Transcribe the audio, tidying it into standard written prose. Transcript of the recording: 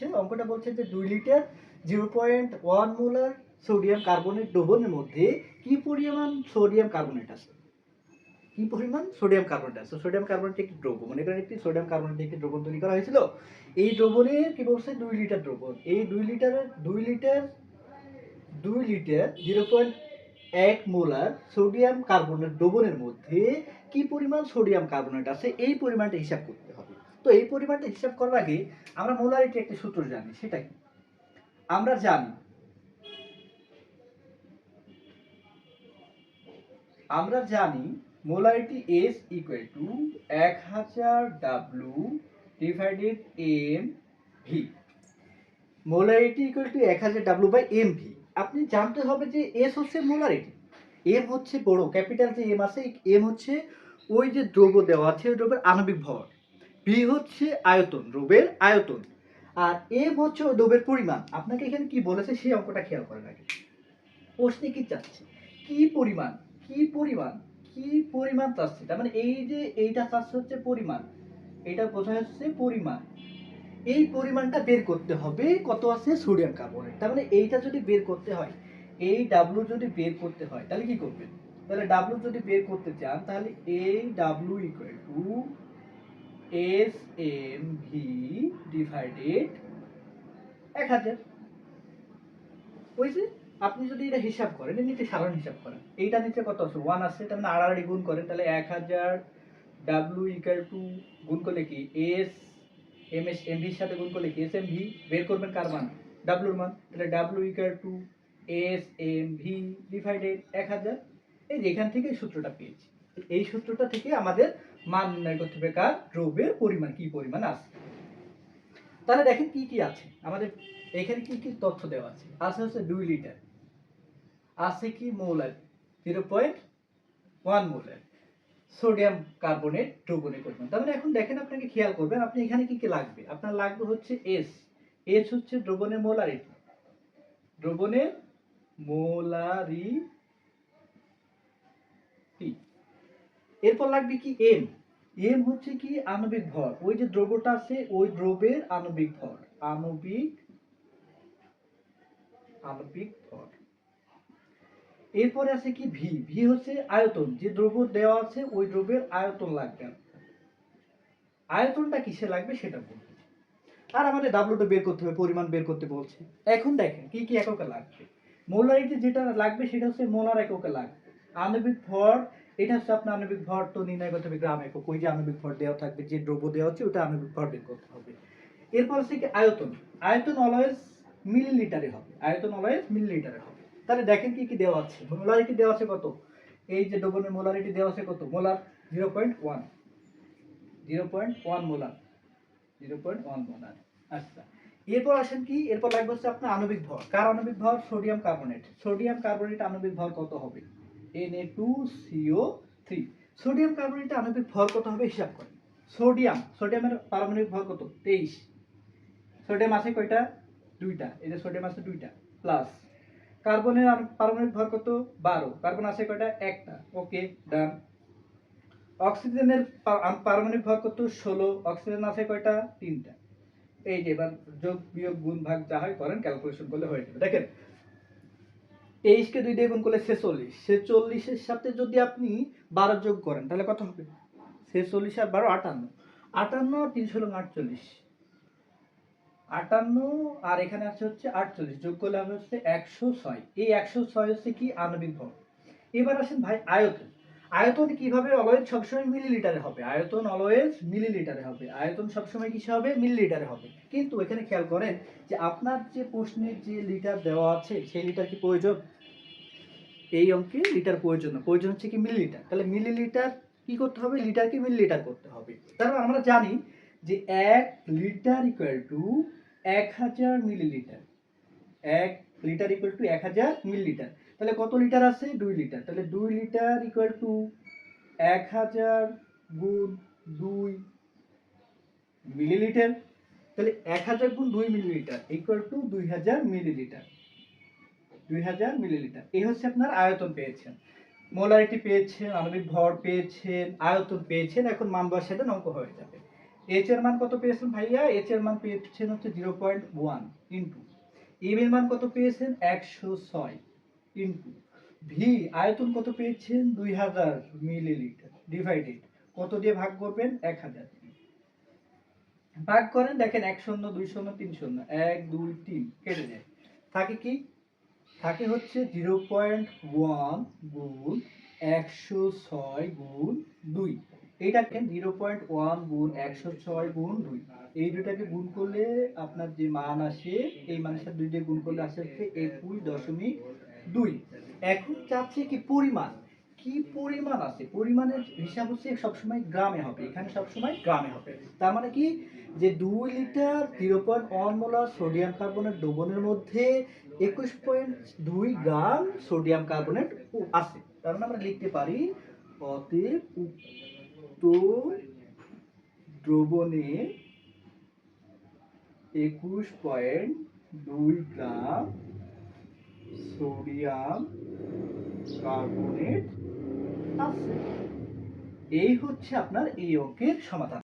চাচ্ছে, অঙ্কটা বলছে যে 2 লিটার 0.1 মোলার সোডিয়াম কার্বনেট দ্রবণের মধ্যে কি পরিমাণ সোডিয়াম কার্বনেট আছে। কি পরিমাণ সোডিয়াম কার্বনেট আছে। সোডিয়াম কার্বনেট একটি দ্রবণ, মনে করেন একটি সোডিয়াম কার্বনেট একটি দ্রবণ তৈরি করা হয়েছিল। এই দ্রবণে কি বলছে 2 লিটার দ্রবণ। এই 2 লিটার 0.1 মোলার সোডিয়াম কার্বনেট দ্রবণের মধ্যে কি পরিমাণ সোডিয়াম কার্বনেট আছে এই পরিমাণটা হিসাব করতে হবে। তো এই পরিমাণটা হিসাব করার আগে আমরা মোলারিটি একটা সূত্র জানি, সেটা কি আমরা জানি molarity S equal to 1000 W divided M V. Molarity equal to 1000 W by M V. আপনি জানতে হবে যে S হচ্ছে মোলারিটি, এম হচ্ছে বড় ক্যাপিটাল যে এম আছে, এম হচ্ছে ওই যে দ্রব্য দেওয়া আছে ওই দ্রব্যের আণবিক ভর, ভি হচ্ছে আয়তন, দ্রব্যের আয়তন, আর এম হচ্ছে ওই দ্রব্যের পরিমাণ। আপনাকে এখানে কি বলেছে সেই অঙ্কটা খেয়াল করেন আগে। প্রশ্নে কি চাচ্ছে, কি পরিমাণ, কি পরিমাণ, কি পরিমাণ চাচ্ছে। তার মানে এই যে এইটা চাচ্ছে হচ্ছে পরিমাণ, এটা বোঝা যাচ্ছে পরিমাণ। এই পরিমাণটা বের করতে হবে কত আছে সোডিয়াম কার্বনেট। তার মানে এইটা যদি বের করতে হয়, এই ডাব্লু যদি বের করতে হয় তাহলে কি করবেন, তাহলে ডাব্লু যদি বের করতে চান তাহলে এই W equal to S M V divided 1000। ওই যে আপনি যদি এটা হিসাব করেন, এমনিতে সাধারণ হিসাব করেন, এইটা নিচে কত আছে 1 আছে, তার মানে আড়াআড়ি গুণ করেন, তাহলে 1000 ডাব্লু ইকুয়াল টু গুণ করলে কি এস এম এস এম ভির সাথে গুণ করলে কি এস এম ভি, বের করবেন কার মান ডাব্লুর মান, তাহলে W equal to S M V divided 1000। এই যে এখান থেকে এই সূত্রটা পেয়েছি, এই সূত্রটা থেকে আমাদের মান নির্ণয় করতে হবে কার দ্রব্যের পরিমাণ কি পরিমাণ আছে। তাহলে দেখেন কি কি আছে আমাদের এখানে, কি কি তথ্য দেওয়া আছে। আছে হচ্ছে 2 লিটার, আছে কি মোলার 0.1 মোলার সোডিয়াম কার্বনেট দ্রবণের পরিমাণ। তার মানে এখন দেখেন আপনাকে খেয়াল করবেন, আপনি এখানে কি কি লাগবে, আপনার লাগবে হচ্ছে এস, এস হচ্ছে দ্রবণের মোলারিটি, দ্রবণের মোলারিটি। এরপর লাগবে কি এম, এম হচ্ছে কি আণবিক ভর, ওই যে দ্রব্যটা আছে ওই দ্রব্যের আণবিক ভর, আণবিক ভর। এরপরে আছে কি ভি, ভি হচ্ছে আয়তন, যে দ্রব্য দেওয়া আছে ওই দ্রব্যের আয়তন লাগবে, আয়তনটা কিসে লাগবে সেটা বলবে। আর আমাদের ডাব্লুটা বের করতে হবে, পরিমাণ বের করতে বলছে। এখন দেখেন কি কি এককে লাগবে। মোলারিটি যেটা লাগবে সেটা হচ্ছে মোলার এককে লাগবে। আণবিক ভর, এটা হচ্ছে আপনার আণবিক ভর তো নির্ণয় করতে হবে গ্রাম একক, ওই যে আণবিক ভর দেওয়া থাকবে, যে দ্রব্য দেওয়া হচ্ছে ওটা আণবিক ভর বের করতে হবে। এরপর হচ্ছে কি আয়তন, আয়তন অলওয়েজ মিলিলিটারে হবে, আয়তন অলওয়েজ মিলিলিটারে হবে। তাহলে দেখেন কি কি দেওয়া আছে। মোলারিটি দেওয়া আছে কত, এই যে দ্রবণের মোলারিটি দেওয়া আছে কত, মোলার 0.1, 0.1 মোলার, 0.1 মোলার। আচ্ছা, এরপর আসেন কি, এরপর লাগবে হচ্ছে আপনার আণবিক ভর, কার আণবিক ভর সোডিয়াম কার্বনেট, সোডিয়াম কার্বনেট আণবিক ভর কত হবে Na2CO3। সোডিয়াম কার্বনেট আণবিক ভর কত হবে হিসাব করেন। সোডিয়ামের পারমাণবিক ভর কত 23, সোডিয়াম আছে কয়টা দুইটা, এই যে সোডিয়াম আছে দুইটা, প্লাস কার্বনের পারমাণবিক ভর কত 12, কার্বন আছে কয়টা একটা, ওকে ডান। অক্সিজেনের পারমাণবিক ভর কত 16, অক্সিজেন আছে কয়টা তিনটা। এই যে এবার যোগ বিয়োগ গুণ ভাগ যা হয় করেন, ক্যালকুলেশন করলে হয়ে যাবে। দেখেন 23 কে 2 দিয়ে গুণ করলে 46, 46 এর সাথে যদি আপনি 12 যোগ করেন তাহলে কত হবে 46 আর 12 58, 58 3 × 48, 58 আর এখানে আছে হচ্ছে 48, যোগ করলে হবে হচ্ছে 106। এই 106 হচ্ছে কি আণবিক ভর। এবার আসেন ভাই আয়তন, আয়তন কিভাবে অলওয়েজ সবসময় মিলিলিটারে হবে, আয়তন অলওয়েজ মিলিলিটারে হবে, আয়তন সবসময় কিসে হবে মিলিলিটারে হবে। কিন্তু এখানে খেয়াল করেন যে আপনার যে প্রশ্নের যে লিটার দেওয়া আছে সেই লিটার কি প্রয়োজন, এই অঙ্কে লিটার প্রয়োজন না, প্রয়োজন হচ্ছে কি মিলিলিটার। তাহলে মিলিলিটার কি করতে হবে, লিটারকে মিলিলিটার করতে হবে। তারপর আমরা জানি যে 1 litre equal to 1000 millilitre, 1 litre equal to 1000 millilitre. তাহলে কত লিটার আছে 2 লিটার, তাহলে 2 লিটার ইকুয়াল টু 1000 গুণ 2 মিলিলিটার, তাহলে 1000 গুণ 2 millilitre equal to 2000 millilitre, 2000 millilitre. এই হচ্ছে আপনার আয়তন পেয়েছেন, মোলারিটি পেয়েছেন, আণবিক ভর পেয়েছেন, আয়তন পেয়েছেন। এখন মান বসালে অঙ্ক হয়ে যাবে। এইচ এর মান কত পেয়েছেন ভাইয়া? এইচ এর মান পেয়েছেন হচ্ছে 0.1 ইনটু এম এর মান কত পেয়েছেন? 106 ইনটু ভি আয়তন কত পেয়েছেন? 2000 মিলিলিটার ডিভাইডেড কত দিয়ে ভাগ করবেন? 1000 ভাগ করেন, দেখেন 1 শূন্য 2 শূন্য 3 শূন্য 1 2 3 কেটে যায়, থাকে কি? থাকে হচ্ছে 0.1 গুণ 106 গুণ 2। এইটাকে 0.1 গুণ 106 গুণ 2, এই দুটাকে গুণ করলে আপনার যে মান আসে এই মানের সাথে 2 দিয়ে গুণ করলে আসে হচ্ছে 21.2। এখন চাচ্ছে কি পরিমাণ, কি পরিমাণ আছে, পরিমাণের হিসাব হচ্ছে সবসময় গ্রামে হবে, এখানে সবসময় গ্রামে হবে। তার মানে কি যে 2 লিটার 0.1 মোলার সোডিয়াম কার্বনেট দ্রবণের মধ্যে 21.2 গ্রাম সোডিয়াম কার্বনেট আছে। তার মানে আমরা লিখতে পারি অতএব উক্ত দ্রবণে 21.2 গ্রাম সোডিয়াম কার্বনেট আছে। এই হচ্ছে আপনার এই অঙ্কের সমাধান।